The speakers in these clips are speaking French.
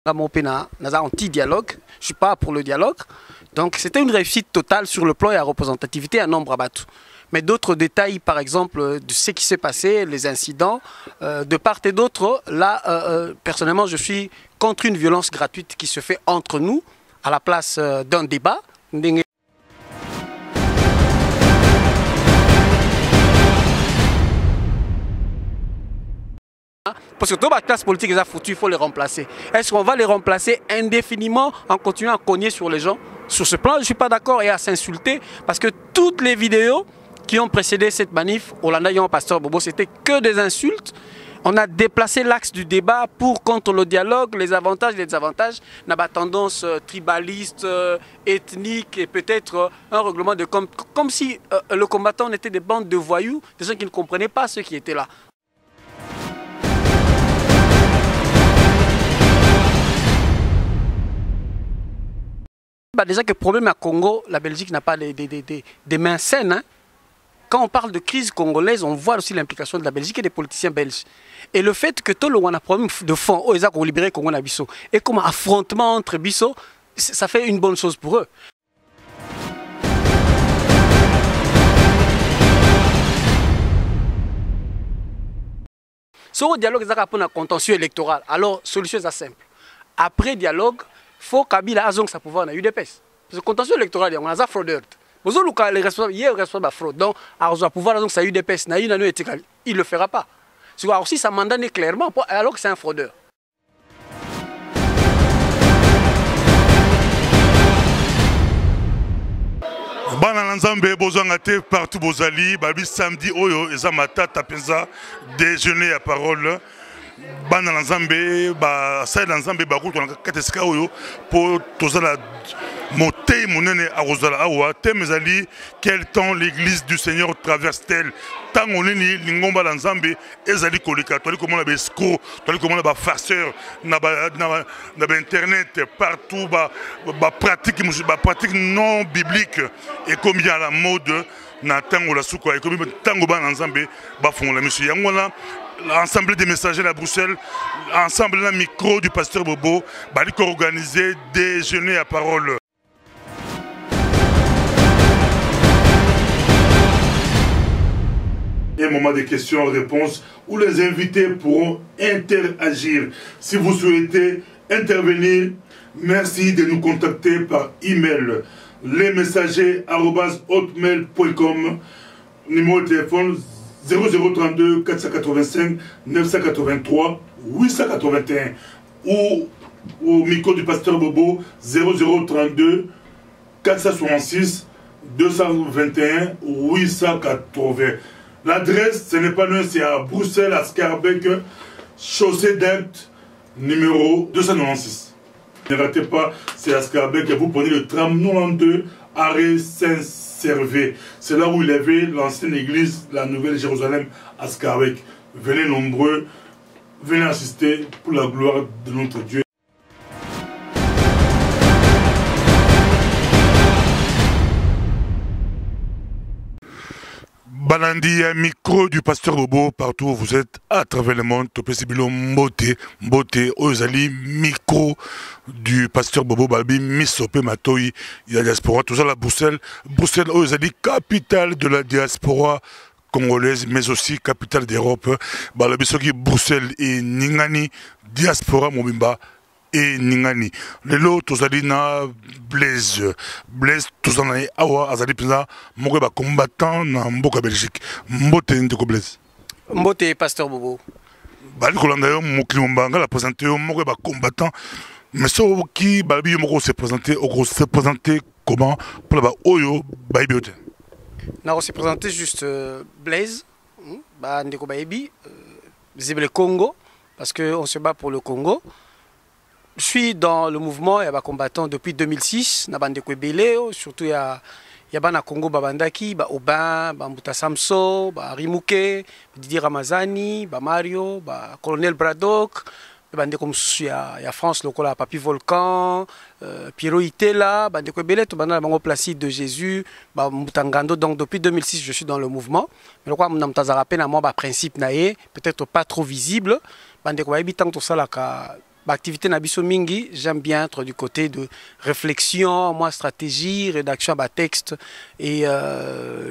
anti-dialogue, je ne suis pas pour le dialogue. Donc c'était une réussite totale sur le plan et la représentativité à nombre abattu. Mais d'autres détails, par exemple, de ce qui s'est passé, les incidents, de part et d'autre, là, personnellement, je suis contre une violence gratuite qui se fait entre nous, à la place d'un débat. Parce que toute la classe politique est foutue, il faut les remplacer. Est-ce qu'on va les remplacer indéfiniment en continuant à cogner sur les gens? Sur ce plan, je ne suis pas d'accord et à s'insulter parce que toutes les vidéos qui ont précédé cette manif, Olanda Yon Pasteur Bobo, c'était que des insultes. On a déplacé l'axe du débat pour contre le dialogue, les avantages et les désavantages. On a tendance tribaliste, ethnique et peut-être un règlement de compte. Comme si le combattant on était des bandes de voyous, des gens qui ne comprenaient pas ceux qui étaient là. Déjà que le problème à Congo, la Belgique n'a pas des mains saines. Hein. Quand on parle de crise congolaise, on voit aussi l'implication de la Belgique et des politiciens belges. Et le fait que tout le monde a un problème de fond, ils ont libéré le Congo Bisso, et comme affrontement entre Bisso, ça fait une bonne chose pour eux. Sur le dialogue, ils ont un contentieux électoral. Alors, solution est simple. Après dialogue, il faut Kabila a sa pouvoir dans l'UDPS. Parce que le contentieux électoral, on a fraudeur. Les responsables, il y a un responsable de fraude. Donc, à pouvoir dans sa UDPS, il ne le fera pas. Alors, si ça mandat clairement, alors que c'est un fraudeur. Bana Nzambe bozangate partout bozali babi samedi oyo ezamata tapenza déjeuner à parole bana Nzambe ba sai Nzambe ba kutu na katesika oyo po tozala moté monene a rozala awa temezali quel temps l'église du Seigneur traverse-t-elle tant on nini lingomba Nzambe ezali koleka toli komona ba escroc toli komona ba farceur na ba internet partout ba pratique non biblique et comme il y a la mode na tango la souko et comme tango ba Nzambe ba fongola monsieur yangola l'ensemble des messagers à Bruxelles, ensemble le micro du pasteur Bobo, bali organiser déjeuner à parole. Un moment de questions-réponses où les invités pourront interagir. Si vous souhaitez intervenir, merci de nous contacter par email lesmessagers@hotmail.com, numéro de téléphone 0032 485 983 881 ou au micro du pasteur Bobo 0032 466 221 880. L'adresse, ce n'est pas loin, c'est à Bruxelles, à Scarbeck, chaussée d'Act, numéro 296. Ne ratez pas, c'est à Scarbeck, vous prenez le tram 92, arrêt Saint-Servé. C'est là où il y avait l'ancienne église, la Nouvelle-Jérusalem, à Scarbeck. Venez nombreux, venez assister pour la gloire de notre Dieu. Balandi, micro du pasteur Bobo, partout où vous êtes, à travers le monde, Topesibilo Mbote, Ozali, micro du pasteur Bobo, Balbi, Misope Matoi, il y a la diaspora, tout ça à Bruxelles, Ozali, capitale de la diaspora congolaise, mais aussi capitale d'Europe, Balabisoki, Bruxelles et Ningani, diaspora Mobimba. Et Ningani. Lelo tozali na Blaise tozana awa azali peza moko ba combattant na mboka Belgique. Mbote ndeko Blaise. Mbote pasteur Bobo. Bali kolanda yo mokili mbanga la présenter yo moko ba combattant. Mais so ki bali yo moko se présenter comment pour ba oyo ba biote. Na se présenter juste Blaise ba ndeko ba ebi visible Congo parce que on se bat pour le Congo. Je suis dans le mouvement, il y a des combattants depuis 2006, surtout il y a des Congo Babandaki, Aubin, Mbuta Samso, Rimouke, Didier Ramazani, Mario, Colonel Braddock, il y a France, le Papi Volcan, Pierrot Itela, Placide de Jésus, Mbutangando. Donc depuis 2006, je suis dans le mouvement. Mais je suis un principe peut-être pas trop visible. Tant que Activité Nabiso Mingi, j'aime bien être du côté de réflexion, moi stratégie, rédaction à texte et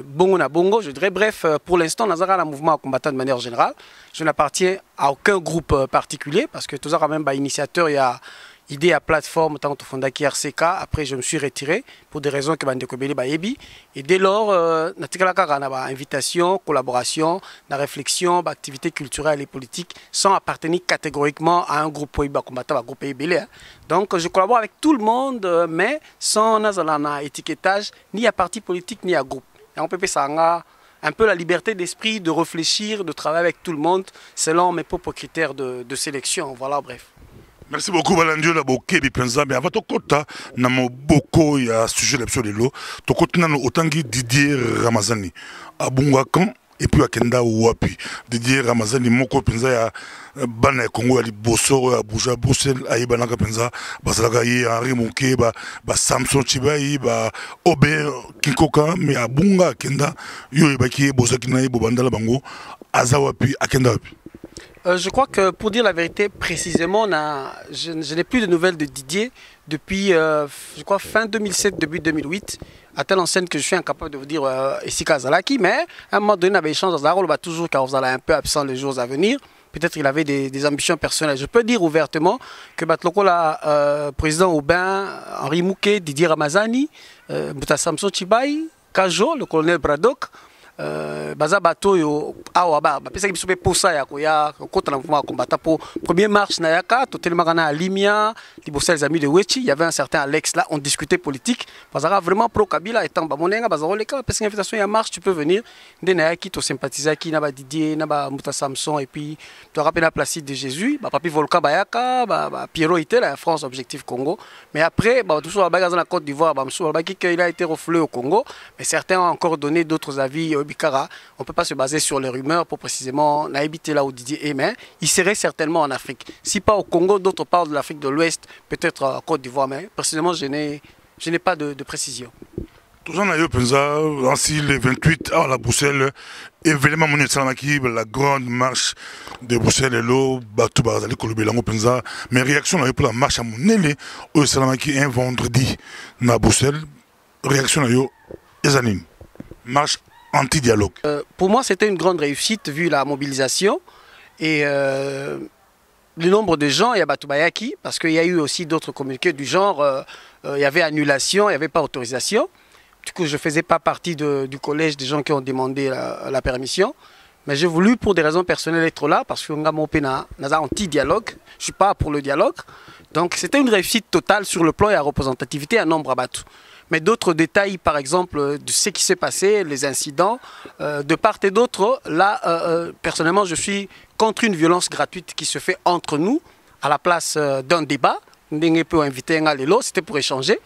bongo na bongo. Je dirais bref, pour l'instant, nous avons un mouvement combattant de manière générale. Je n'appartiens à aucun groupe particulier parce que tous quand même initiateur, il y a idée à plateforme tant que fondaki RCK. Après, je me suis retiré pour des raisons que Bande Kobeli Bayebi. Et dès lors, invitation, collaboration, la réflexion, activité culturelle et politique sans appartenir catégoriquement à un groupe combattant, un groupe Ebele. Donc, je collabore avec tout le monde, mais sans étiquetage, ni à parti politique, ni à groupe. Et on peut ça un peu la liberté d'esprit, de réfléchir, de travailler avec tout le monde selon mes propres critères de sélection. Voilà, bref. Merci beaucoup Balandio la bokebi penza mais avant tokota na moboko ya sujet l'option de l'eau tokota na otangi Didier Ramazani abunga kan et puis akenda wapi Didier Ramazani moko penza ya bana Congo ya liboso ya Abuja Bruxelles ayibana ka penza basalaka ye Henri Monke ba Samson Chibai ba Ober Kinkoka mais abunga akenda yo ebaki bozaki na bobandala bango azawapi akenda wapi. Je crois que pour dire la vérité précisément, je n'ai plus de nouvelles de Didier depuis, je crois, fin 2007, début 2008, à telle enseigne que je suis incapable de vous dire Essika Zalaki, mais à un moment donné, on avait échangé dans Zarol, toujours car vous allez un peu absent les jours à venir. Peut-être qu'il avait des ambitions personnelles. Je peux dire ouvertement que Batloko, la président Aubin, Henri Mouquet, Didier Ramazani, Mouta Samson Chibai, Kajo, le colonel Braddock, baza bato yo awa ba pesa ki biso pour ça ya ko ya kota na mouvement combattant pour première marche na yaka to tellement na Limia libosa les amis de Wechi il y avait un certain Alex là on discutait politique bazara vraiment pro Kabila étant ba monenga bazaro le ka pesa invitation ya marche tu peux venir ndena yaki to sympathiser ki na ba Didier na ba Mouta Samson et puis tu rappelles la Placide de Jésus ba papi Volcan bayaka ba Pierrot était la France Objectif Congo mais après ba toujours ba dans la Côte d'Ivoire ba msou ba ki il a été reflé au Congo mais certains ont encore donné d'autres avis. On ne peut pas se baser sur les rumeurs pour précisément habiter là où Didier est, mais il serait certainement en Afrique. Si pas au Congo, d'autres parlent de l'Afrique de l'Ouest, peut-être en Côte d'Ivoire, mais précisément je n'ai pas de précision. Toujours na yo penza ainsi le 28 à la Bruxelles événement mondial salamaki la grande marche de Bruxelles lo batu bazali kolobelango penza mais réaction na yo pour la marche à monele au salamaki un vendredi na Bruxelles réaction na yo ezanine marche anti-dialogue. Pour moi, c'était une grande réussite vu la mobilisation et le nombre de gens. Il y a Batoubayaki, parce qu'il y a eu aussi d'autres communiqués du genre, il y avait annulation, il n'y avait pas autorisation. Du coup, je ne faisais pas partie du collège des gens qui ont demandé la permission. Mais j'ai voulu, pour des raisons personnelles, être là, parce que mon pena n'a anti-dialogue. Je ne suis pas pour le dialogue. Donc, c'était une réussite totale sur le plan de la représentativité à nombre à Batou. Mais d'autres détails, par exemple, de ce qui s'est passé, les incidents, de part et d'autre, là, personnellement, je suis contre une violence gratuite qui se fait entre nous, à la place d'un débat. Ndenge peut inviter un Lelo, c'était pour échanger.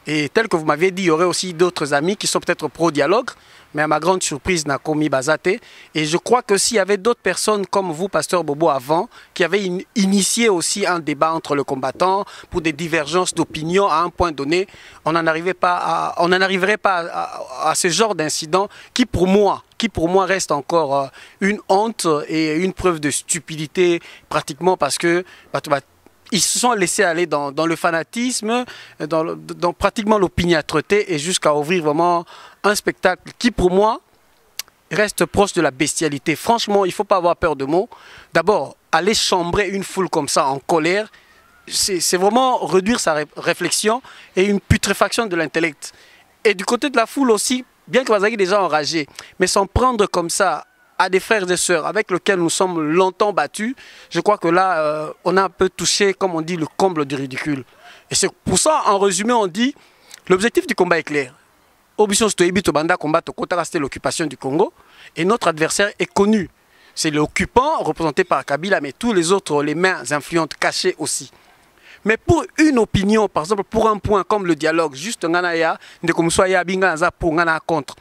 Et tel que vous m'aviez dit, il y aurait aussi d'autres amis qui sont peut-être pro-dialogue, mais à ma grande surprise, Nakomi Bazate. Et je crois que s'il y avait d'autres personnes comme vous, Pasteur Bobo, avant, qui avaient initié aussi un débat entre le combattant pour des divergences d'opinion à un point donné, on n'en arriverait pas à ce genre d'incident qui pour moi reste encore une honte et une preuve de stupidité pratiquement parce que ils se sont laissés aller dans le fanatisme, dans pratiquement l'opiniâtreté et jusqu'à ouvrir vraiment un spectacle qui pour moi reste proche de la bestialité. Franchement, il ne faut pas avoir peur de mots. D'abord, aller chambrer une foule comme ça en colère, c'est vraiment réduire sa réflexion et une putréfaction de l'intellect. Et du côté de la foule aussi, bien que vous ayez déjà enragé, mais s'en prendre comme ça à des frères et sœurs avec lesquels nous sommes longtemps battus, je crois que là, on a un peu touché, comme on dit, le comble du ridicule. Et c'est pour ça, en résumé, on dit, l'objectif du combat est clair. C'était l'occupation du Congo, et notre adversaire est connu. C'est l'occupant, représenté par Kabila, mais tous les autres, les mains influentes, cachées aussi. Mais pour une opinion, par exemple, pour un point comme le dialogue, juste ngana ya, de comme soit ya binga za pour ngana contre.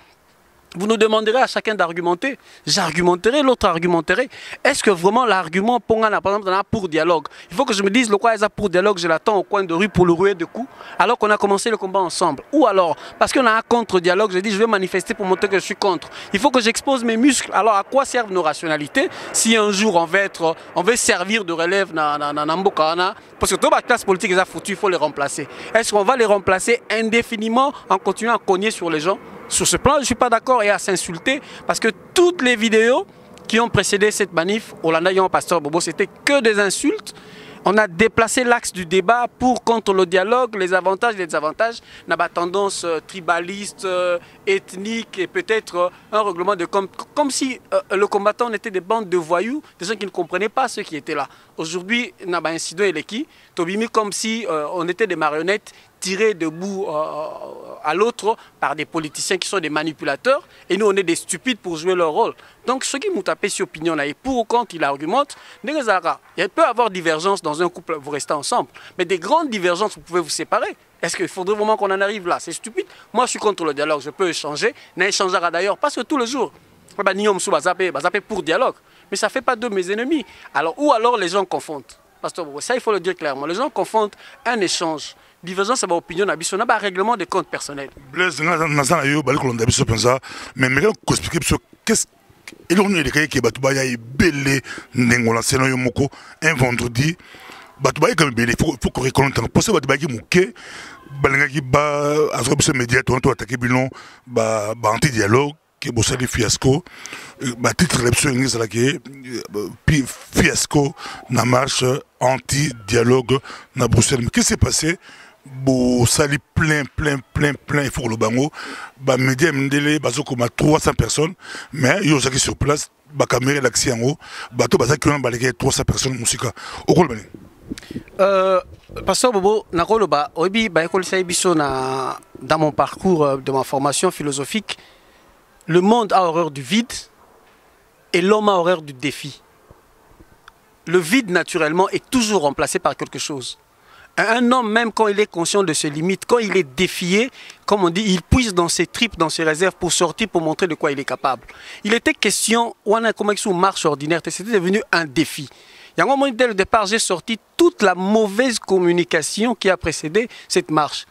Vous nous demanderez à chacun d'argumenter. J'argumenterai, l'autre argumenterait. Est-ce que vraiment l'argument, par exemple, pour dialogue, il faut que je me dise le quoi est pour dialogue, je l'attends au coin de rue pour le rouer de coups, alors qu'on a commencé le combat ensemble. Ou alors, parce qu'on a un contre-dialogue, je dis je vais manifester pour montrer que je suis contre. Il faut que j'expose mes muscles. Alors à quoi servent nos rationalités si un jour on veut servir de relève dans Mbokana? Parce que toute la classe politique est foutue, il faut les remplacer. Est-ce qu'on va les remplacer indéfiniment en continuant à cogner sur les gens? Sur ce plan, je ne suis pas d'accord et à s'insulter parce que toutes les vidéos qui ont précédé cette manif, Olanda Yon Pasteur Bobo, c'était que des insultes. On a déplacé l'axe du débat pour contre le dialogue, les avantages et les désavantages. On a tendance tribaliste, ethnique et peut-être un règlement de comme si le combattant on était des bandes de voyous, des gens qui ne comprenaient pas ceux qui étaient là. Aujourd'hui, on a un incident et qui Tobimi comme si on était des marionnettes tirées de bout à l'autre par des politiciens qui sont des manipulateurs et nous on est des stupides pour jouer leur rôle. Donc ceux qui m'ont tapé sur opinion là et pour ou contre il argumente, il peut y avoir divergence dans un couple, vous restez ensemble, mais des grandes divergences vous pouvez vous séparer. Est-ce qu'il faudrait vraiment qu'on en arrive là? C'est stupide. Moi je suis contre le dialogue, je peux échanger, n'échangera d'ailleurs parce que tous les jours, pour dialogue, mais ça ne fait pas de mes ennemis. Alors, ou alors les gens confondent. Pasteur, ça il faut le dire clairement, les gens confondent un échange. Divergence, c'est opinion, on a un règlement de compte personnel. Blaise, mais expliquer qu'est-ce et l'on est les qui batubaya est belle n'engola c'est non moko un vendredi batubaya comme belle il faut qu'on reconnaisse pour ça batubaya qui mouké balenga qui ba azrobe ce média to attaquer bilon ba anti dialogue qui bossa les fiasco ba titre l'élection inglise là qui fiasco na marche anti dialogue na Bruxelles. Mais qu'est-ce qui s'est passé? Bon, ça lit plein, il faut que le bango, bah, média m'délé, bah, comme 300 personnes, mais il y a aussi sur place, bah, caméra l'accès en haut, bah, tout, bah, ça, qui ont balayé 300 personnes, musique, au rôle, Pasteur Bobo, nakolo ba, obi, ba, dans mon parcours de ma formation philosophique, le monde a horreur du vide et l'homme a horreur du défi. Le vide, naturellement, est toujours remplacé par quelque chose. Un homme, même quand il est conscient de ses limites, quand il est défié, comme on dit, il puise dans ses tripes, dans ses réserves pour sortir, pour montrer de quoi il est capable. Il était question, on a commencé une marche ordinaire, c'était devenu un défi. Il y a un moment, dès le départ, j'ai sorti toute la mauvaise communication qui a précédé cette marche.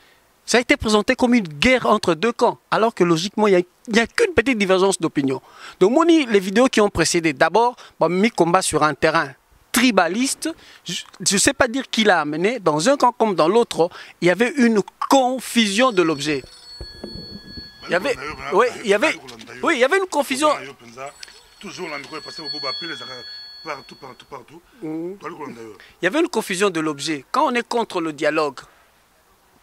Ça a été présenté comme une guerre entre deux camps, alors que logiquement, il n'y a qu'une petite divergence d'opinion. Donc, les vidéos qui ont précédé, d'abord, mis combat sur un terrain tribaliste, je ne sais pas dire qui l'a amené, dans un camp comme dans l'autre, il y avait une confusion de l'objet. Il y avait une confusion. Toujours partout. Il y avait une confusion de l'objet. Quand on est contre le dialogue,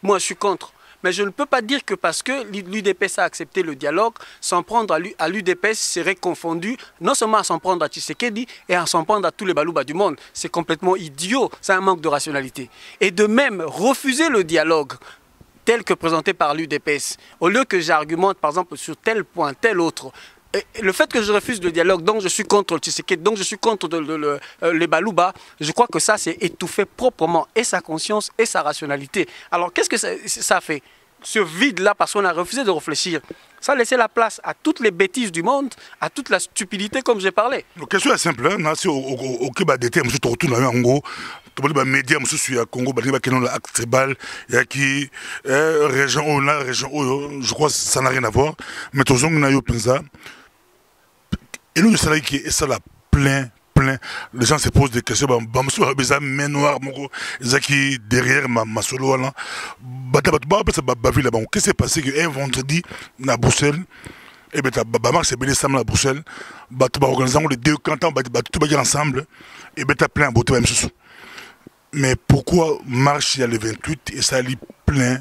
moi je suis contre. Mais je ne peux pas dire que parce que l'UDPS a accepté le dialogue, s'en prendre à l'UDPS serait confondu, non seulement à s'en prendre à Tshisekedi et à s'en prendre à tous les balouba du monde. C'est complètement idiot, c'est un manque de rationalité. Et de même, refuser le dialogue tel que présenté par l'UDPS, au lieu que j'argumente par exemple sur tel point, tel autre, le fait que je refuse le dialogue, donc je suis contre le Tshisekedi, donc je suis contre les Balouba, je crois que ça c'est étouffer proprement et sa conscience et sa rationalité. Alors qu'est-ce que ça fait? Ce vide-là, parce qu'on a refusé de réfléchir, ça a laissé la place à toutes les bêtises du monde, à toute la stupidité comme j'ai parlé. La question est simple, au Québec d'été, je te retourne en gros, les médias, je suis à Congo, qui ont l'acte tribal, il y a qui, région, je crois que ça n'a rien à voir, mais tous les gens qui ont et nous, c'est là qui est ça là plein. Les gens se posent des questions. Mais noir, qui derrière ma solo là. Qu'est-ce qui s'est passé qu'un vendredi à Bruxelles, et bien, marche c'est bien samedi à Bruxelles, organisant les deux cantons, tout ensemble, et bien, t'as plein de même chose. Mais pourquoi marche il y a le 28 et ça lit plein.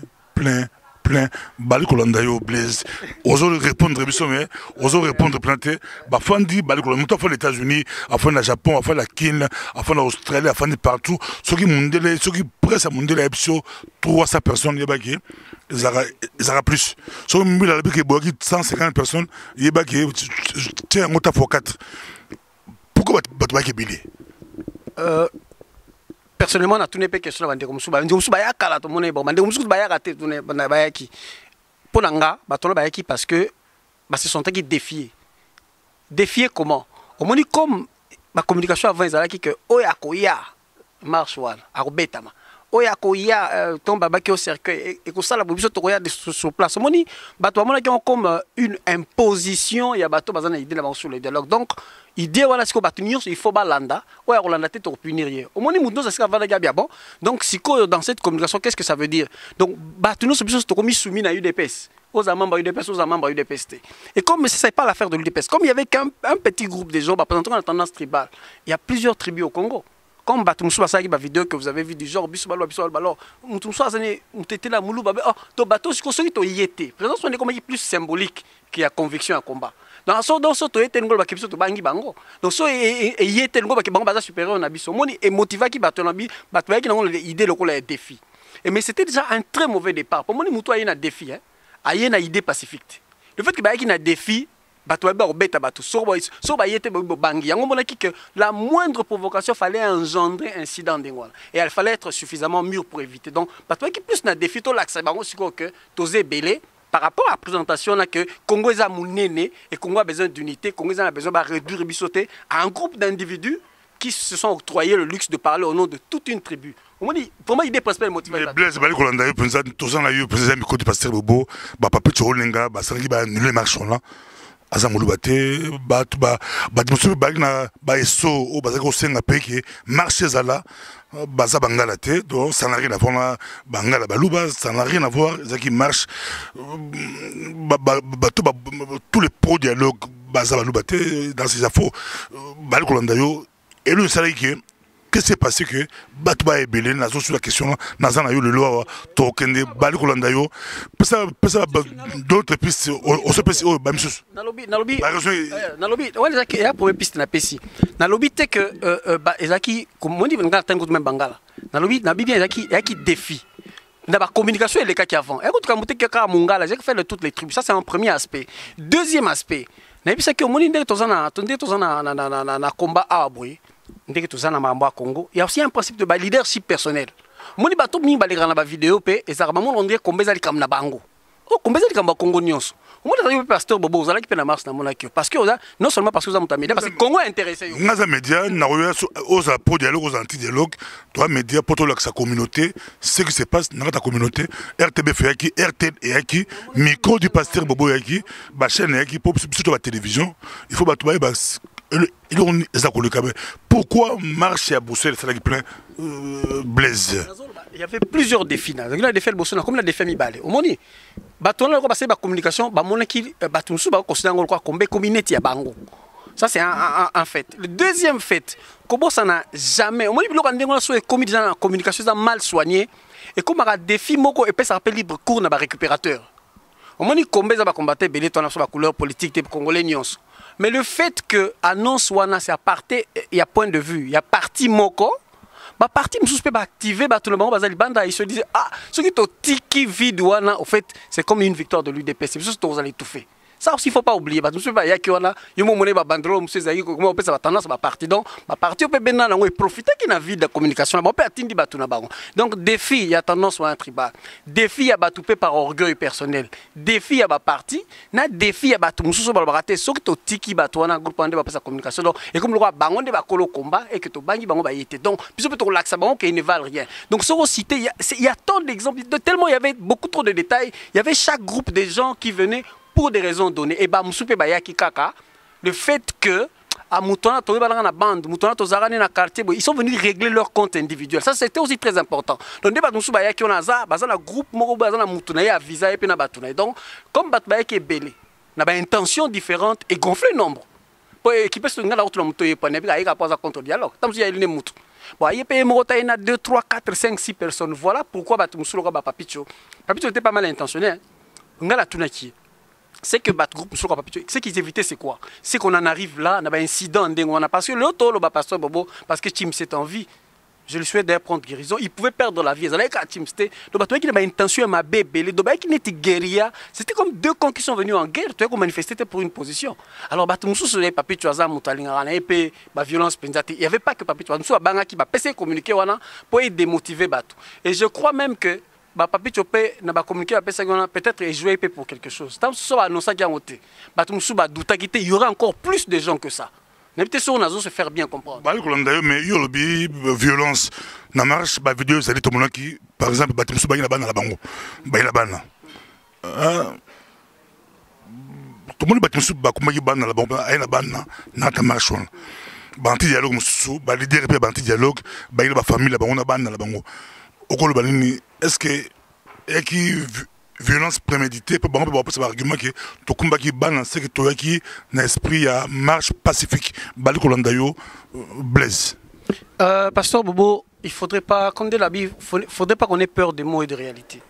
Bali Kolandayo Blaise, osons répondre, mais osons répondre planté. Fandi, Bali Kolandayo, à fond les États-Unis, à fond le Japon, à fond la Chine, à fond l'Australie, à fond partout. Ceux qui pressent à monter la 300 personnes, ils auront plus. Ceux qui 150 personnes, ils auront tiens, un mot à 4. Pourquoi tu vas billet? Personnellement, on a tout pas question de Moussouba. Moussouba ya kala to mone bon. Moussouba ya raté to ne bayaki. Pour nanga, batono bayaki parce que bah, se sont défiés. Défier comment? Au moins, comme la communication avant, ils allaient que Oya Koya marche wana, Arobetama. Oya Koya tombe babaki au cercueil et que ça la bobisson to regarde sur place. Au moins, bateau amona qui ont comme une imposition, il y a bateau bazana idée là sur le dialogue. Donc, idée voilà ce que bateau il faut balanda, Oya Rolanda tête pour punir. Au moins, nous ça c'est va bien bon. Donc, si dans cette communication, qu'est-ce que ça veut dire? Donc, bateau nous c'est plus comme soumis à UDPS. Aux membres UDPS, aux membres UDPS. Et comme ce n'est pas l'affaire de l'UDPS, comme il y avait qu'un petit groupe de gens représentant la tendance tribale, il y a plusieurs tribus au Congo. Comme Batumsou Basaki, la vidéo que vous avez vue du genre, Bissou alors, Mutumsou Azane, Mutete la Moulou, oh, to bateau, c'est ce qui est yété. Présence, on est comme plus symbolique qu'il y a conviction à combat. Dans ce to yété, ngol bakipso to bangi bango. Donc, so yété, ngol bakibango baza supérieur na biso. Moni et motiva qui bateau na bi, bateau qui n'a pas l'idée, le coup, défi. Mais c'était déjà un très mauvais départ. Pour moi, Moutou a un défi, hein. Il y a une idée pacifique. Le fait que y ait un défi, la moindre provocation fallait engendrer un incident. Et il fallait être suffisamment mûr pour éviter. Donc, qui plus un défi, par rapport à la présentation que Congo est mounéné et Congo a besoin d'unité, Congo a besoin de réduire et à un groupe d'individus qui se sont octroyés le luxe de parler au nom de toute une tribu. Pour moi, il est principal motivé. Mais Blaise, Bali Kolanda, tous en a eu, président Miko du pasteur Bobo, Papa Tcholinga, Sangi, nous marchons là. Azamulu bate, Batmusu Bagna, Baeso, ou Bazako Senga Peke, marché Zala, Baza Bangalate, donc ça n'a rien à voir, Bangala Balouba, ça n'a rien à voir, Zaki marche, tous les pro-dialogues, Baza Baloubate, dans ces infos, Bali Kolandayo, et le salaire qui est. Qu'est-ce qui s'est passé que Batba est belé, n'a sur la question, n'a pas eu le loi, Tokende, Bali Kolandayo, d'autres pistes, on se peut oh, Bamsus. Nalobi, ouais, il y a pour piste na pesi. Nalobi, c'est que, Ezaki, comme on dit, on a un même Bangala. Nalobi, Nabibi, Ezaki défi. Dans la communication, il y a les cas qui avant. Écoute, quand on a un Mongala, j'ai fait de toutes les tribus. Ça, c'est un premier aspect. Deuxième aspect, c'est que on a un combat à abouer. Il y a aussi un principe de leadership personnel. Moni bato mi balega na ba vidéo pe ezarama mon on dirait combien zali kam na bango. Oh combien zali kam ba Congo nyonso. Moi le pasteur Bobo zala qui pe na mars na mona kio parce que non seulement parce que vous avez média parce que Congo est intéressé. Ngaza média na aux apôtres dialogue aux anti-dialogue, toi média pour toi sa communauté, ce qui se passe dans ta communauté, RTB fait qui RTL et qui micro du pasteur Bobo yaki, ba chaîne yaki pour surtout la télévision, il faut ba toi ba pourquoi marche à Bruxelles, c'est là qui plein Blaise? Il y avait plusieurs défis. Il y a des défis comme la défi Mibale. Au moni, on a passé la communication, on a considéré comme communauté à Bango. Ça, c'est un fait. Le deuxième fait, comment ça n'a jamais. Au moins, la communication mal soignée. Et comme un défi, ça s'appelle libre cours dans récupérateur. Au moins, combien ça combattre belé ton la couleur politique des Congolais nyons. Mais le fait que annonce wana c'est à partir il y a point de vue, il y a parti moko, ba parti msous peut activer ba tout le monde bazali banda ils se disaient ah ce qui to tiki vide wana au fait c'est comme une victoire de l'UDPS, c'est juste vous allez tout faire. Ça aussi il faut pas oublier parce que monsieur ba yaki wana yo mo moné ba bandrolo monsieur zaki comment on peut ça ba tendance ba parti donc ba parti on peut benna nango profiter qui na vie de communication ba on peut atteindre ba tout na bango. Donc défi il y a tendance à un tribal. Défi il y a ba tout par orgueil personnel. Défi il y a ba parti, na défi il y a ba tout monsieur ba rater ce qui to tiki ba to wana groupe ande ba sa communication donc et comme le roi bango de ba kolo combat et que to bangi bango ba yete. Donc puis on peut to relaxer bango qui ne valent rien. Donc sur cité il y a tant d'exemples tellement il y avait beaucoup trop de détails, il y avait chaque groupe de gens qui venaient pour des raisons données. Et bah, le fait que à Moutona, na bande, Moutona, na quartier, ils sont venus régler leur compte individuel. Ça, c'était aussi très important. Donc, débat nous souba yaki on a ça, bazana groupe moko bazana Moutona ya visa et puis na batuna. Donc, comme batba yaki est belé, na ba intention différente et gonfler le nombre. Pour équiper ce ngala autour de Moutoye pané, puis aïka pas à contre dialogue. Tant qu'il y a une moutou. Bon, il y a payé Morota, il y a 2, 3, 4, 5, 6 personnes. Voilà pourquoi Batumsou ba Papicho. Papicho était pas mal intentionné. Ngala tunaki. C'est que bat groupe ce qu'ils évitaient c'est quoi? C'est qu'on en arrive là, on a un incident parce que l'autre le pasteur Bobo parce que Tim s'est en vie. Je lui souhaite d'ailleurs prendre guérison. Il pouvait perdre la vie. Il avait Tim c'était le bateau qui n'avait intention à ma bébé, le bateau qui n'était guérilla. C'était comme deux camps qui sont venus en guerre, tu vois, manifester pour une position. Alors bateau sur les papiers tu as moutalinga et puis la violence pendante. Il y avait pas que papier tu as banga qui va passer communiquer wana pour démotiver bateau. Et je crois même que bah papi chopé na ba communiquer après ça peut-être jouer pour quelque chose. Tant que ça non ça qui a monté. Bah tout musu ba douta qui il y aura encore plus de gens que ça. N'était sur on se faire bien comprendre. Bah le mais il y a le violence na marche ba vidéo ça dit tout le monde qui par exemple ba tout musu ba ina bana la bango. Ba ina bana. Tout le monde ba tout musu ba kuma bana la bango ina bana na ta marche. Ba anti dialogue musu ba leader pe ba anti dialogue ba ina ba famille la bango na bana la bango. Est-ce que qui violence préméditée peut avoir un argument que tout combat qui ban c'est que toi qui n'a esprit à marche pacifique bali kolandayo Blaise. Pasteur Bobo, il faudrait pas qu'on ait la Bible, faudrait pas qu'on ait peur des mots et de réalité.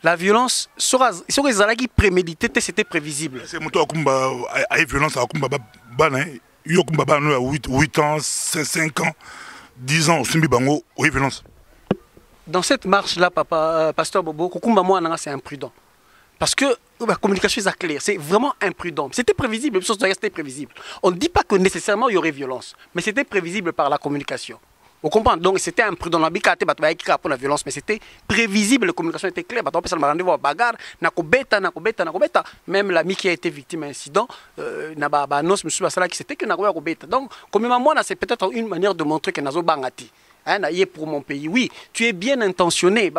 La violence sera qui prémédité, c'était prévisible. C'est mon tour combat à violence à combat ban yo combat ban à 8 ans, 5 ans, 10 ans au simbi bango oui violence. Dans cette marche-là, Pasteur Bobo, Kukumba Moana, c'est imprudent. Parce que la communication est claire, c'est vraiment imprudent. C'était prévisible, c'était prévisible. On ne dit pas que nécessairement il y aurait violence, mais c'était prévisible par la communication. Vous comprenez? Donc c'était imprudent. On a dit pour la violence, mais c'était prévisible, la communication était claire. On a rendez-vous à bagarre, même l'ami qui a été victime d'un incident, c'était que n'a donc, comme moi, c'est peut-être une manière de montrer que Nazo Bangati. Pour mon pays, oui, tu es bien intentionné.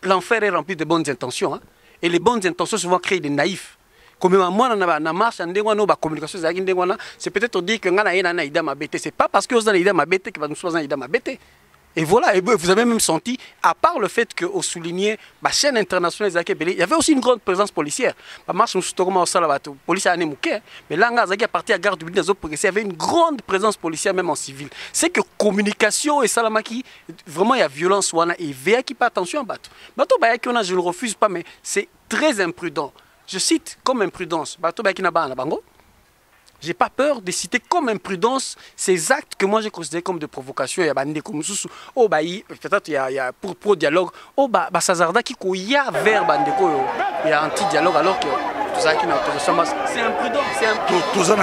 L'enfer est rempli de bonnes intentions. Hein? Et les bonnes intentions souvent créent des naïfs. Comme moi, dans marche, communication, c'est peut-être dire que c'est pas parce que vous avez que vous avez et voilà, et vous avez même senti, à part le fait qu'au souligné, la chaîne internationale, il y avait aussi une grande présence policière. La police a mais là, à partir de la gare du il y avait une grande présence policière, même en civil. C'est que communication et salamaki, vraiment, il y a violence, et VA qui pas attention à battre. Je ne le refuse pas, mais c'est très imprudent. Je cite comme imprudence. J'ai pas peur de citer comme imprudence ces actes que moi j'ai considérés comme de provocation. Il y a peut-être il y a pour pro-dialogue. Sazarda qui a vers Bandeko, il y a anti-dialogue alors que c'est imprudent. C'est imprudent. Tout ça,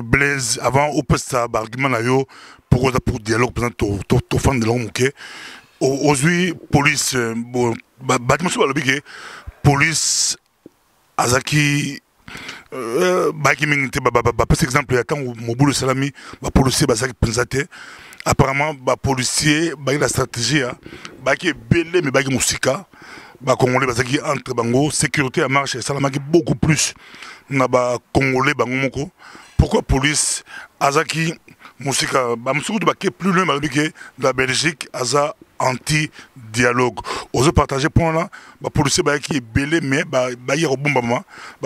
Blaise, avant, au poste argument pour dialogue, tout fan de l'homme, aujourd'hui, police, police, Azaki. Par exemple, quand Moboulou Salami va policier présenté apparemment policier la stratégie qui est belé mais qui musika congolais qui entre bango sécurité à marche Salama qui beaucoup plus na congolais bango moko pourquoi police azaki musika qui est plus loin que la Belgique aza anti-dialogue. Ose partager point là, policier qui est belé mais y a un bon moment,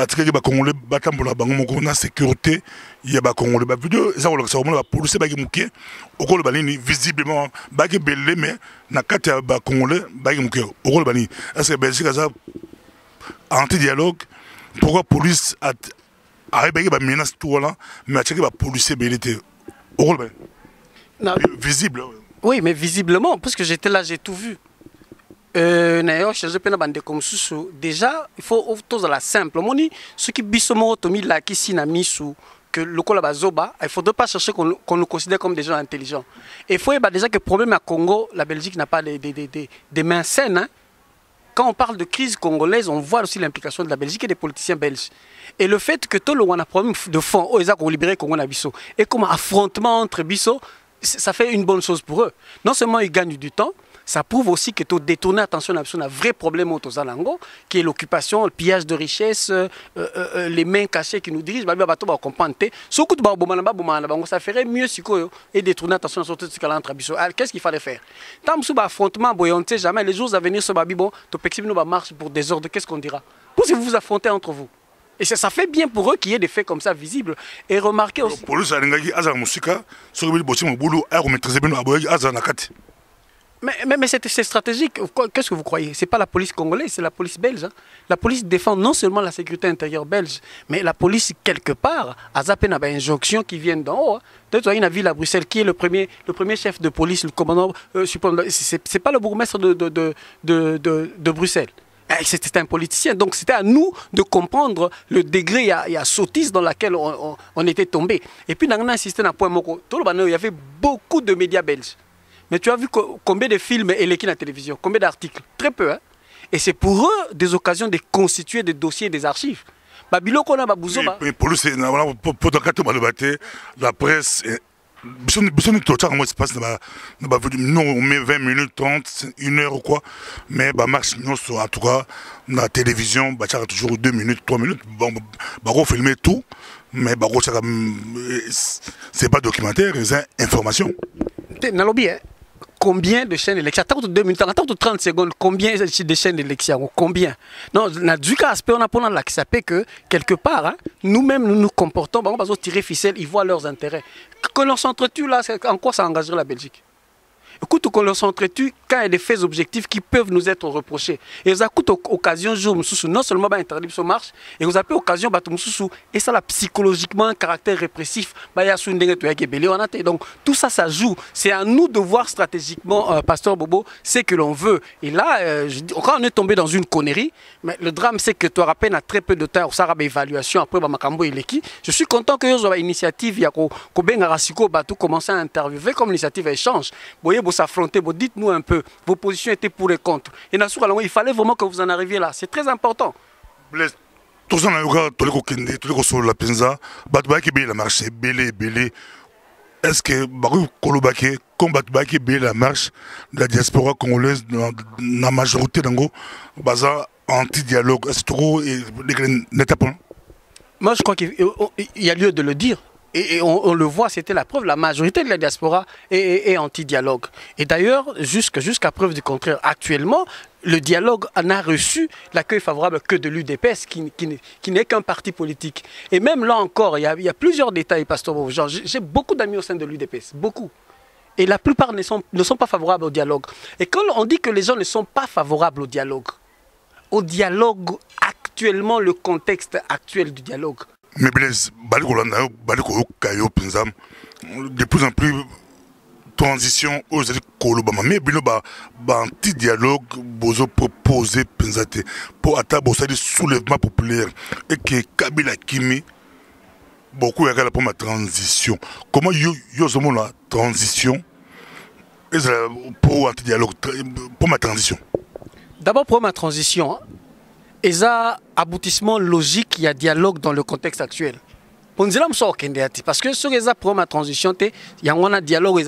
tika ba congolais batambola bango moko na sécurité, il y a ba congolais vidéo ça on policier qui muké, okolo banini visiblement qui belé mais na kati ba congolais qui muké, okolo banini. Est-ce que Belgique a anti-dialogue? Pourquoi police a arrivé ba menace tout là, mais tika ba policier belé té. Okolo banini. Visible. Oui, mais visiblement, parce que j'étais là, j'ai tout vu. Déjà, il faut tout la simple. Ce qui que le Bazoba, il ne faudrait pas chercher qu'on nous considère comme des gens intelligents. Et il faut déjà que le problème à Congo, la Belgique n'a pas des mains saines. Hein. Quand on parle de crise congolaise, on voit aussi l'implication de la Belgique et des politiciens belges. Et le fait que tout le monde a un problème de fond, ils ont libéré Congo na Bisso, et comme affrontement entre Bisso, ça fait une bonne chose pour eux. Non seulement ils gagnent du temps, ça prouve aussi que tu détournes attention à un vrai problème au Zalango, qui est l'occupation, le pillage de richesses, les mains cachées qui nous dirigent. Ça ferait mieux si et détourner attention à ce qu'il y qu'est-ce qu'il fallait faire? Tant que affrontement, on ne sait jamais, les jours à venir, on marche pour désordre, qu'est-ce qu'on dira? Pour si vous vous affrontez entre vous. Et ça fait bien pour eux qu'il y ait des faits comme ça visibles. Et remarquez aussi. Mais c'est stratégique. Qu'est-ce que vous croyez? Ce n'est pas la police congolaise, c'est la police belge. Hein. La police défend non seulement la sécurité intérieure belge, mais la police, quelque part, a zappé une injonction qui vient d'en haut. Peut-être qu'il y a une ville à Bruxelles qui est le premier chef de police, le commandant. Ce n'est pas le bourgmestre de Bruxelles. C'était un politicien, donc c'était à nous de comprendre le degré et à sottise dans laquelle on était tombé. Et puis, on a insisté sur un point, il y avait beaucoup de médias belges. Mais tu as vu combien de films et l'équipe à la télévision, combien d'articles? Très peu. Hein? Et c'est pour eux des occasions de constituer des dossiers, des archives. Mais pour lui, c'est pour la presse. Nous, on met 20 minutes, 30, 1 heure ou quoi. Mais marche, nous, en tout cas, la télévision, toujours 2 minutes, 3 minutes. On filme tout. Mais c'est pas documentaire, c'est information. Combien de chaînes d'élection? Attends 2 minutes, attends 30 secondes. Combien de chaînes d'élection? Combien? Non, du cas aspect, on a pour qui s'appelle que quelque part, hein, nous-mêmes nous nous comportons, on va tirer ficelle, ils voient leurs intérêts. Que l'on s'entretue là, en quoi ça engagerait la Belgique? Écoute, qu'on leur s'entretue quand il y a des faits objectifs qui peuvent nous être reprochés. Et vous avez occasion, non seulement interdire ce marche, et vous avez occasion, et ça, là, psychologiquement, un caractère répressif. Donc, tout ça, ça joue. C'est à nous de voir stratégiquement, Pasteur Bobo, ce que l'on veut. Et là, quand on est tombé dans une connerie, mais le drame, c'est que tu as à peine très peu de temps, ça a évaluation, après, je suis content que vous avez une initiative, il y a commencé à interviewer comme l'initiative échange. Vous s'affronter, dites-nous un peu, vos positions étaient pour et contre. Et il fallait vraiment que vous en arriviez là. C'est très important. Tout ça, la marche, est-ce que comme la marche de la diaspora congolaise, la majorité anti-dialogue, est-ce que moi, je crois qu'il y a lieu de le dire. Et on le voit, c'était la preuve, la majorité de la diaspora est anti-dialogue. Et d'ailleurs, jusqu'à preuve du contraire, actuellement, le dialogue en a reçu l'accueil favorable que de l'UDPS, qui n'est qu'un parti politique. Et même là encore, il y a plusieurs détails, Pasteur Bobo. J'ai beaucoup d'amis au sein de l'UDPS, beaucoup. Et la plupart ne sont pas favorables au dialogue. Et quand on dit que les gens ne sont pas favorables au dialogue actuellement, le contexte actuel du dialogue, mais de plus en plus transition aux mais anti-dialogue bozo proposé pour atteindre soulèvement populaire et que Kabila Kimi beaucoup regardent pour ma transition. Comment yo la transition pour anti-dialogue pour ma transition? D'abord pour ma transition, et ça, aboutissement logique, il y a dialogue dans le contexte actuel. Parce que sur les pour ma transition, il y a un dialogue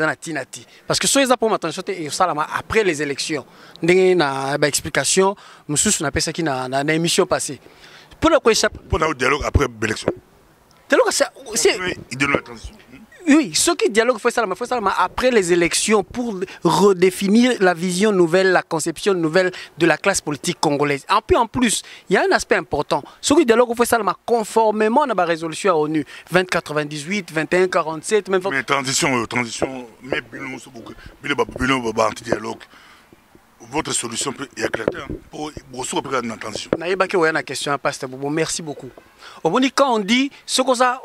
parce que sur les pour ma transition, il y a après les élections. Il y a une explication, on appelle ça qui dans une émission passée. Pour le dialogue après l'élection. C'est la transition. Oui, ceux qui dialoguent faut ça après les élections pour redéfinir la vision nouvelle, la conception nouvelle de la classe politique congolaise. En plus, il y a un aspect important. Ceux qui dialoguent faut ça conformément à la résolution à l'ONU 2098, 2147, même. Mais transition, mais anti-dialogue. Votre solution peut y éclater pour la transition. Merci beaucoup. Quand on dit ce qu'on a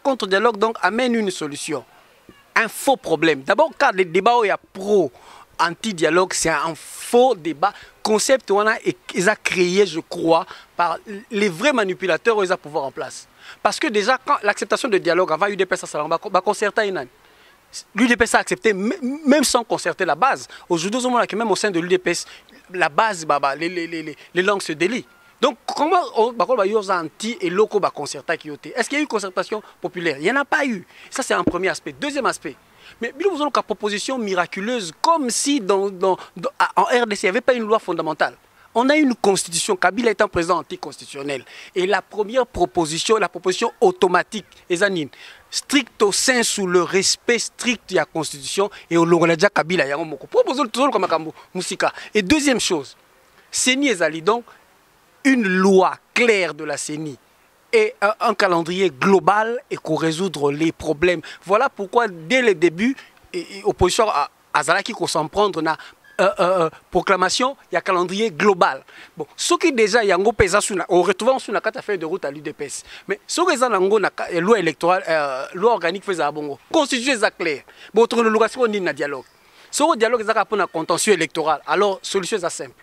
contre dialogue, donc amène une solution. Un faux problème. D'abord, car le débat où il y a pro anti-dialogue, c'est un faux débat. Concept on a créé, je crois, par les vrais manipulateurs ils ont pouvoir en place. Parce que déjà, quand l'acceptation de dialogue avant UDPS, ça va concerter une année. L'UDPS a accepté, même sans concerter la base. Aujourd'hui, même au sein de l'UDPS, la base, les langues se délient. Donc, comment on va anti et locaux concerter qui ont? Est-ce qu'il y a eu concertation populaire? Il n'y en a pas eu. Ça, c'est un premier aspect. Deuxième aspect. Mais nous avons une proposition miraculeuse, comme si en RDC, il n'y avait pas une loi fondamentale. On a une constitution, Kabila est un président anticonstitutionnel. Et la première proposition, la proposition automatique, Ezanine, strict au sein sous le respect strict de la constitution, et au Longoladja Kabila, il y a un proposition toujours comme Moussika. Et deuxième chose, CENI Ezali, donc, une loi claire de la CENI et un calendrier global et qu'on résoudre les problèmes. Voilà pourquoi, dès le début, opposition à Azalaki, qu'on s'en prendre, proclamation, il y a un calendrier global. Bon, ce qui déjà, il y a un on retrouve sur la carte à feuille de route à l'UDPS. Mais ce qui est une loi électorale, loi organique, faisait bon. Constitution est claire. Bon, on a un dialogue. Ce dialogue est pour un contentieux électoral. Alors, solution est simple.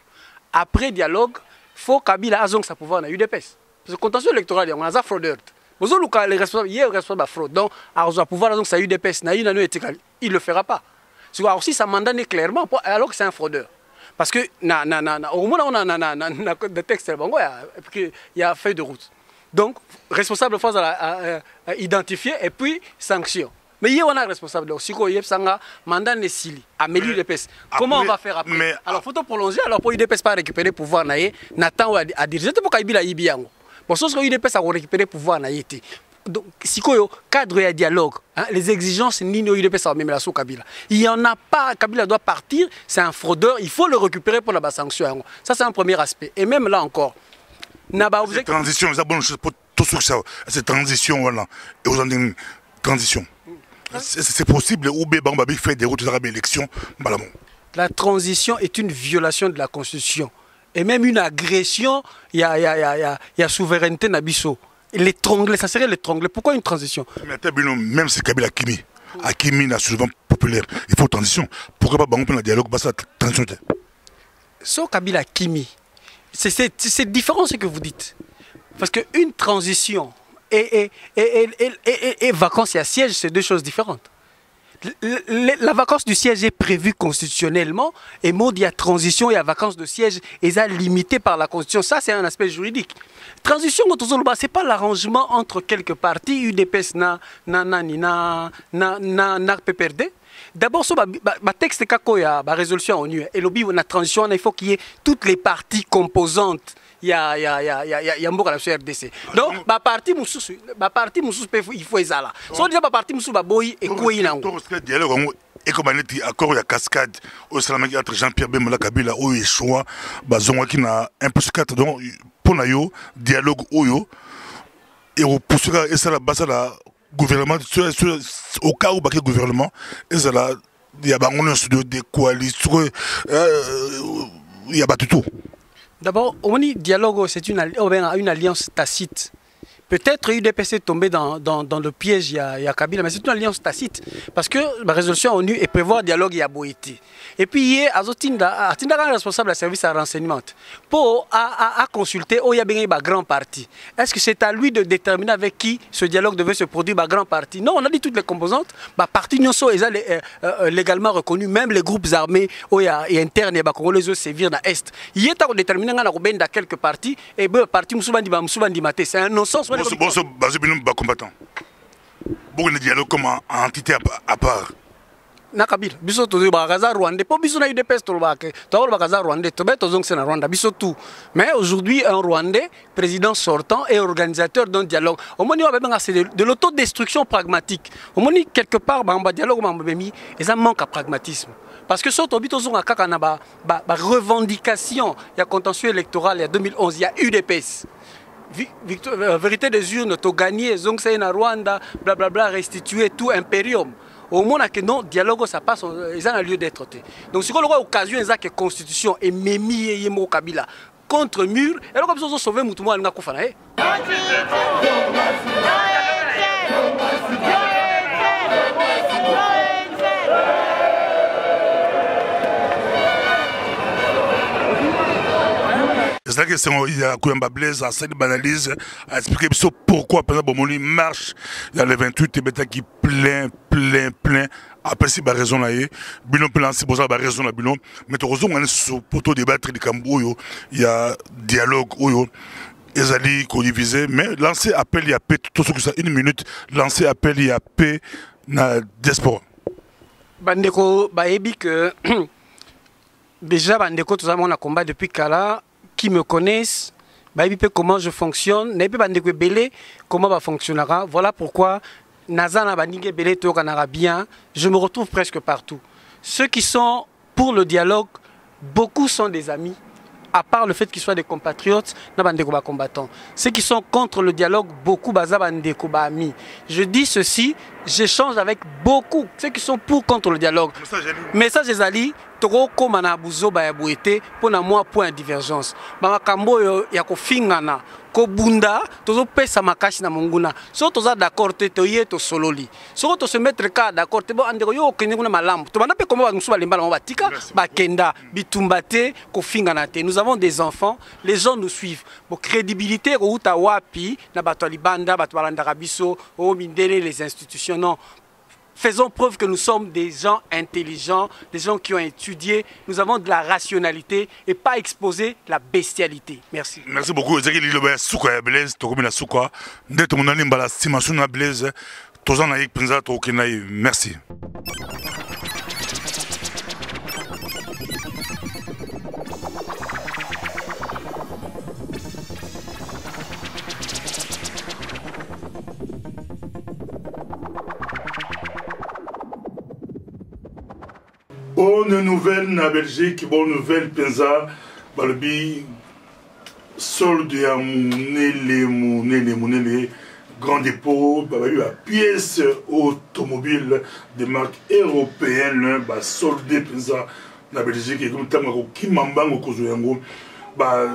Après dialogue, il faut Kabila a sa pouvoir dans l'UDPS. Parce que contentieux électoral, on a fraudeur. Les responsables, il y a responsable de fraude. Donc, à pouvoir, donc ça a eu des PES, il ne le fera pas. Alors, aussi, ça mandate clairement, alors que c'est un fraudeur. Parce que, au moins, on a des textes, il y a feuille de route. Donc, responsable de force à identifier et puis sanction. Mais il y a un responsable de si il y a un mandat de Sili, améliore les PES. Comment on va faire après? Alors, il faut prolonger, alors pour UDPS pas récupérer le pouvoir, Nathan à diriger. C'est pour qu'il y ait Ibiango. Pour ce que UDPS a récupéré le pouvoir, donc, si le cadre de dialogue, les exigences, ni nous UDPS a même la sous Kabila. Il n'y en a pas, Kabila doit partir, c'est un fraudeur, il faut le récupérer pour la sanction. Ça, c'est un premier aspect. Et même là encore, cette transition, c'est bonne chose pour tout ça. Cette transition, voilà. Et vous en dites une transition. C'est possible ou bien Babi fait des routes de l'élection. La transition est une violation de la Constitution. Et même une agression, il y a souveraineté Nabiso. L'étrangler, ça serait l'étrangler. Pourquoi une transition? Même si Kabila Akimi est souvent populaire, il faut transition. Pourquoi pas on peut un dialogue, ça transition? So Kabila Akimi, c'est différent ce que vous dites. Parce qu'une transition et vacances et siège, c'est deux choses différentes. La vacance du siège est prévue constitutionnellement et mot il y a transition et la vacance de siège est limitée par la Constitution. Ça, c'est un aspect juridique. Transition, ce n'est pas l'arrangement entre quelques partis, UDPS, na PPRD. D'abord, le texte de la résolution ONU et la transition, il faut qu'il y ait toutes les parties composantes. Il y a la CRDC. Donc, la partie il faut ça. Si on dit la partie boy et quoi il et comme on dit, accord de cascade au Salamé entre Jean-Pierre Bemba Kabila ou Yeshua, bazon qui na un peu 4 donc pour nayo dialogue oyo et au poursuivre et ça la base la gouvernement au cas où le gouvernement et ça la il y a des coalitions il y a pas tout. D'abord, on dit dialogue, c'est une alliance tacite. Peut-être UDPS est tombé dans le piège, il y a Kabila, mais c'est une alliance tacite. Parce que la résolution ONU est prévoir dialogue, il y a Boïti. Et puis, il y a un responsable de service à renseignement pour consulter où il y a bien un grand parti. Est-ce que c'est à lui de déterminer avec qui ce dialogue devait se produire, un grand parti? Non, on a dit toutes les composantes. Parti sont légalement reconnus, même les groupes armés et internes, les autres sévir dans l'Est. Il y a déterminé dans quelques partis, et le parti c'est un non-sens. Bon combattant. Beaucoup de dialogue comme entité à part. Nakabila, biso to bakaza Rwanda, pas biso na UDPS to baka. To bakaza Rwanda, to beto zong c'est na Rwanda, biso tout. Mais aujourd'hui un Rwandais, président sortant et organisateur d'un dialogue. Au moins c'est de l'autodestruction pragmatique. Au moins quelque part ba dialogue mambemi, et ça manque à pragmatisme. Parce que surtout bito zong akaka na ba revendication, il y a contentieux électoral il y a 2011, il y a UDPS. Vérité des urnes, tu as gagné, Zong na Rwanda, blablabla, restituer tout impérium. Au moins, non, dialogue, ça passe, ils ont un lieu d'être. Donc, si on a l'occasion, ils ont que constitution et Memi et Yemo Kabila contre mur, et alors, comme ça, ils ont sauvé Moutouma, ils ont fait. C'est la question, il y a Kouyamba Blaise, à cette analyse, à expliquer pourquoi, par exemple, Bomoli marche, il y a les 28 Tébéta qui plein. Après, si la raison là, Bilon plein, c'est pour ça la raison là, Bilon. Mais tu as raison, pour tout débattre, il y a dialogue, Ezali, qu'on divisé, mais lancer appel, il y a paix, tout ce que ça, une minute, lancer appel, il y a paix, na diaspora. Bandeko, baebi que déjà, Bandeko, tout ça, on a combat depuis Kala. Qui me connaissent, comment je fonctionne, comment va fonctionnera. Voilà pourquoi Nazana Banigé Belé Tokanara bien, je me retrouve presque partout. Ceux qui sont pour le dialogue, beaucoup sont des amis, à part le fait qu'ils soient des compatriotes, combattants. Ceux qui sont contre le dialogue, beaucoup amis. Je dis ceci, j'échange avec beaucoup, ceux qui sont pour contre le dialogue. Message des alliés. toko koma na buzoba ya boete pona moi point de divergence ba makambo yo ya kofingana ko bunda tozo pesa makashi na monguna so toza d'accord te toye to sololi so to se mettre ka d'accord te bo andeko yo okende kuna malambo to bana pe komba ba musuba lemba ba tika ba kenda bitumbate ko fingana te. Nous avons des enfants, les gens nous suivent pour crédibilité ko uta wapi na bato libanda bato balanda kabiso o mindele les institutions non. Faisons preuve que nous sommes des gens intelligents, des gens qui ont étudié. Nous avons de la rationalité et pas exposer la bestialité. Merci. Merci beaucoup. Merci. Bonne nouvelle na Belgique, bonne nouvelle Penza, Balbi, solde à Mounele, grand dépôt, Babalu à pièces automobiles de marque européenne, solde Penza na Belgique, et comme Tamako Kimambango Kozoyango,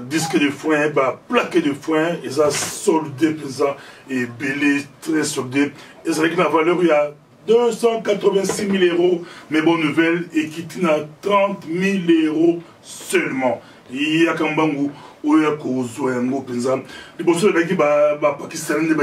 disque de frein, plaque de frein, et ça solde Penza, et belé très soldé, et ça avec la valeur, il y a 286 000 euros, mais bonne nouvelle, et qui tient à 30 000 euros seulement. Il y a Kambangu, où il y a Kozoyango, Penza. Les bosses de Pakistanais,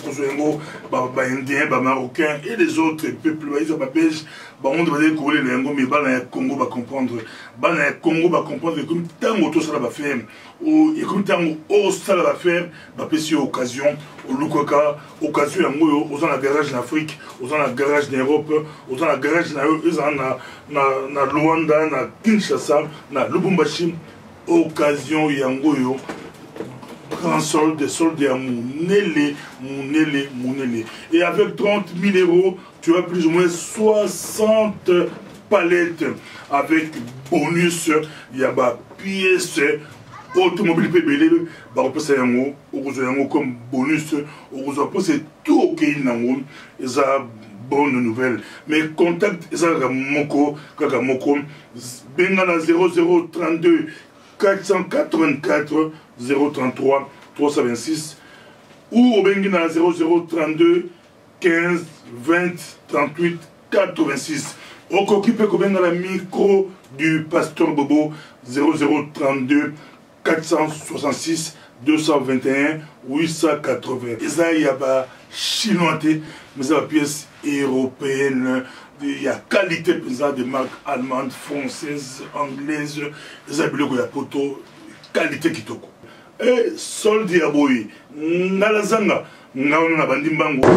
Kozoyango, Indiens, Marocains et les autres peuples, ils ont belge, on doit dire que les Congo, mais le Congo va comprendre. Le Congo va comprendre que comme tant que ça va faire, et comme tant que ça va faire, c'est une occasion, au Lukaka, occasion, aux en garage en Afrique, aux en garage en Europe, aux en garage en Luanda, en Kinshasa, en Lubumbashi, occasion, Yangoyo. Grand solde à Mounele. Et avec 30 000 euros, tu as plus ou moins 60 palettes avec bonus. Il y a des pièces automobiles PBL. On peut faire comme bonus. On peut faire tout OK. C'est bonne nouvelle. Mais contact Moko, Bengala 0032 484 033 326 ou au Benguina 0032 15 20 38 86. On occupe comme dans la micro du pasteur Bobo 0032 466 221 880. Et ça, il y a chinois, mais c'est la pièce européenne. Il y a qualité de marques allemandes, françaises, anglaises. Il y a poto qualité kitoko. Et solde ya boy. Nalazanga. Ngaona bandimbango.